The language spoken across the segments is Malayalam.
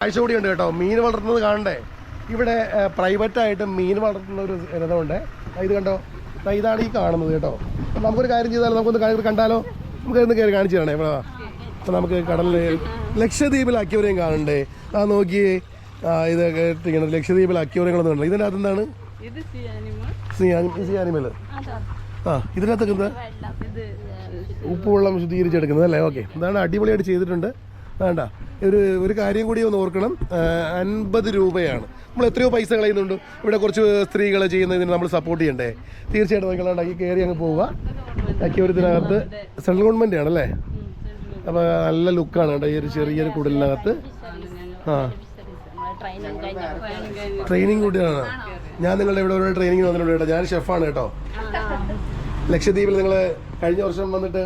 കാഴ്ച കൂടിയുണ്ട് കേട്ടോ. മീൻ വളർത്തുന്നത് കാണണ്ടേ. ഇവിടെ പ്രൈവറ്റായിട്ട് മീൻ വളർത്തുന്ന ഒരു രഥമുണ്ട്. ഇത് കണ്ടോ, ഇതാണ് ഈ കാണുന്നത് കേട്ടോ. നമുക്കൊരു കാര്യം ചെയ്താലോ, നമുക്കൊന്ന് കണ്ടാലോ? നമുക്കൊന്ന് കയറി കാണിച്ചു തരണേ. ഇവിടെ അപ്പം നമുക്ക് കടലിൽ ലക്ഷദ്വീപിൽ അക്വേറിയം കാണണ്ടേ. നോക്കിയേ, ഇത് ലക്ഷദ്വീപിൽ അക്വേറിയങ്ങളൊന്നും കണ്ടോ. ഇതിനകത്ത് എന്താണ് സീ ആനിമൽ. ഇതിനകത്തൊക്കെ എന്താ ഉപ്പുവെള്ളം ശുദ്ധീകരിച്ചെടുക്കുന്നത് അല്ലേ. ഓക്കെ, ഇതാണ് അടിപൊളിയായിട്ട് ചെയ്തിട്ടുണ്ട്. വേണ്ട ഒരു കാര്യം കൂടി ഒന്ന് ഓർക്കണം, 50 രൂപയാണ്. നമ്മൾ എത്രയോ പൈസ കളയുന്നുണ്ട്. ഇവിടെ കുറച്ച് സ്ത്രീകൾ ചെയ്യുന്നതിന് നമ്മൾ സപ്പോർട്ട് ചെയ്യണ്ടേ. തീർച്ചയായിട്ടും നിങ്ങളുണ്ടാക്കി കയറി അങ്ങ് പോവുക. അക്വേറിയത്തിനകത്ത് സെൻട്രൽ ഗവൺമെൻറ് ആണല്ലേ. അപ്പോൾ നല്ല ലുക്കാണ് കേട്ടോ ഈ ഒരു ചെറിയൊരു കുടലിനകത്ത്. ട്രെയിനിങ് കൂടിയാണ്. ഞാൻ നിങ്ങളുടെ ഇവിടെ ഒരു ട്രെയിനിങ് വന്നിട്ടുണ്ട് കേട്ടോ. ഞാൻ ഷെഫാണ് കേട്ടോ. ലക്ഷദ്വീപിൽ നിങ്ങൾ കഴിഞ്ഞ വർഷം വന്നിട്ട്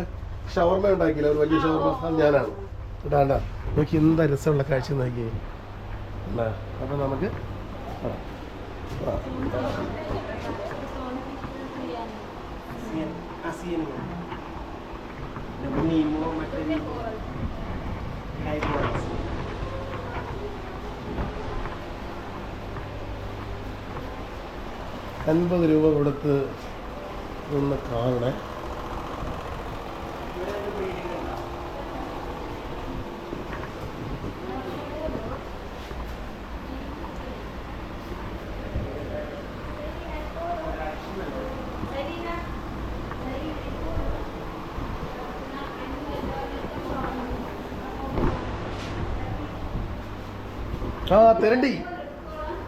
ഷവർമ ഉണ്ടാക്കിയില്ല, ഒരു വലിയ ഷവർമ ഞാനാണ്. ഇതാണ്ട നോക്കി എന്താ രസമുള്ള കാഴ്ച നോക്കി. അപ്പം നമുക്ക് $50 രൂപ കൊടുത്ത് ഒന്ന് കാണണേ.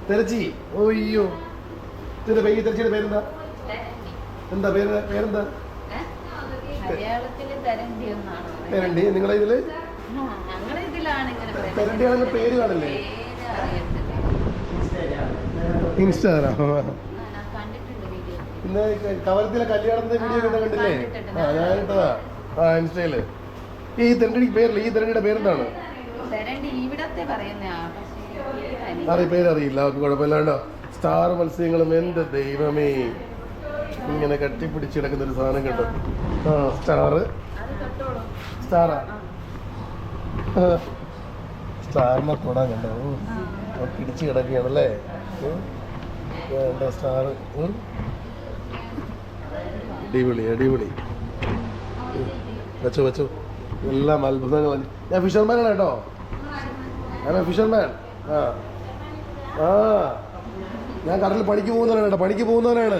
തെരച്ചി. ഓയ്യോ, തെരച്ചിയുടെ പേരെന്താ? എന്താ പേരെന്താ? തെരണ്ടി. നിങ്ങളെ ഇതില് തെരണ്ടിയാണെന്ന് പേര് കാണില്ലേ? ഇൻസ്റ്റാഗ്രാം. പിന്നെ കവരത്തിലെ കല്യാണത്തിന്റെ വീഡിയോ കണ്ടില്ലേ? ഞാനിട്ടതാ ഇൻസ്റ്റയില്. ഈ തെരണ്ടിക്ക് പേരില്ല. ഈ തെരണ്ടിയുടെ പേരെന്താണ്? പേരറിയില്ല. കുഴപ്പമില്ലാണ്ടോ. സ്റ്റാർ മത്സ്യങ്ങളും. എൻ്റെ ദൈവമേ, ഇങ്ങനെ കട്ടിപ്പിടിച്ച് കിടക്കുന്നൊരു സാധനം കണ്ടോ. സ്റ്റാറാ സ്റ്റാറിനെ തൊടാൻ കണ്ടോ. പിടിച്ച് കിടക്കുകയാണല്ലേ സ്റ്റാർ. അടിപൊളി. വെച്ചോ എല്ലാം അത്ഭുതങ്ങൾ. ഞാൻ ഫിഷർമാനാണ് കേട്ടോ. ഫിഷർമാൻ. ഞാൻ കടലിൽ പണിക്ക് പോകുന്നവനാണ്.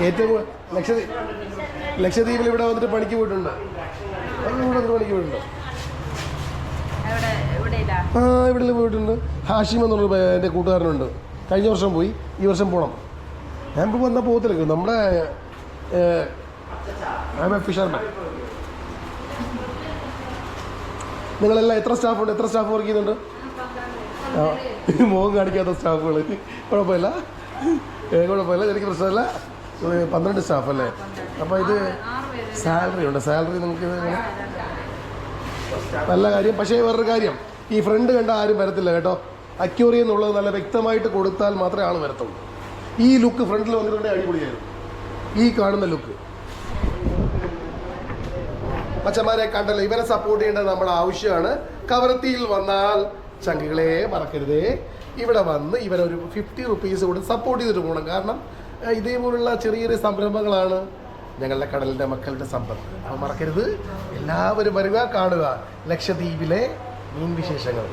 ഏറ്റവും ലക്ഷദ്വീപിൽ ഇവിടെ വന്നിട്ട് പണിക്ക് പോയിട്ടുണ്ട്. ഇവിടെ പോയിട്ടുണ്ട്. ഹാഷിം എന്നുള്ളൊരു എൻ്റെ കൂട്ടുകാരനുണ്ട്. കഴിഞ്ഞ വർഷം പോയി, ഈ വർഷം പോകണം. ഞാൻ ഇപ്പോൾ വന്നാൽ പോകത്തില്ല. നമ്മുടെ ഫിഷർമാൻ. നിങ്ങളെല്ലാം എത്ര സ്റ്റാഫ് വർക്ക് ചെയ്യുന്നുണ്ട്? മുഖം കാണിക്കാത്ത സ്റ്റാഫുകൾ. കുഴപ്പമില്ല, എനിക്ക് പ്രശ്നമില്ല. 12 സ്റ്റാഫ് അല്ലേ. അപ്പോൾ ഇത് സാലറി നിങ്ങൾക്ക് നല്ല കാര്യം. പക്ഷേ വേറൊരു കാര്യം, ഈ ഫ്രണ്ട് കണ്ട ആരും വരത്തില്ല കേട്ടോ. അക്വേറിയം എന്നുള്ളത് നല്ല വ്യക്തമായിട്ട് കൊടുത്താൽ മാത്രമേ ആൾ വരത്തുള്ളൂ. ഈ ലുക്ക് ഫ്രണ്ടിൽ വന്നിട്ടുണ്ടെങ്കിൽ അടിപൊളിയായിരുന്നു. ഈ കാണുന്ന ലുക്ക്. അച്ഛന്മാരെ കണ്ടല്ലോ, ഇവരെ സപ്പോർട്ട് ചെയ്യേണ്ടത് നമ്മുടെ ആവശ്യമാണ്. കവരത്തിയിൽ വന്നാൽ ചങ്കുകളെ മറക്കരുതേ, ഇവിടെ വന്ന് ഇവരൊരു 50 റുപ്പീസ് കൂടി സപ്പോർട്ട് ചെയ്തിട്ട് പോകണം. കാരണം ഇതേപോലുള്ള ചെറിയ സംരംഭങ്ങളാണ് ഞങ്ങളുടെ കടലിൻ്റെ മക്കളുടെ സമ്പത്ത്. അപ്പോൾ മറക്കരുത്, എല്ലാവരും വരിക, കാണുക ലക്ഷദ്വീപിലെ മീൻ വിശേഷങ്ങൾ.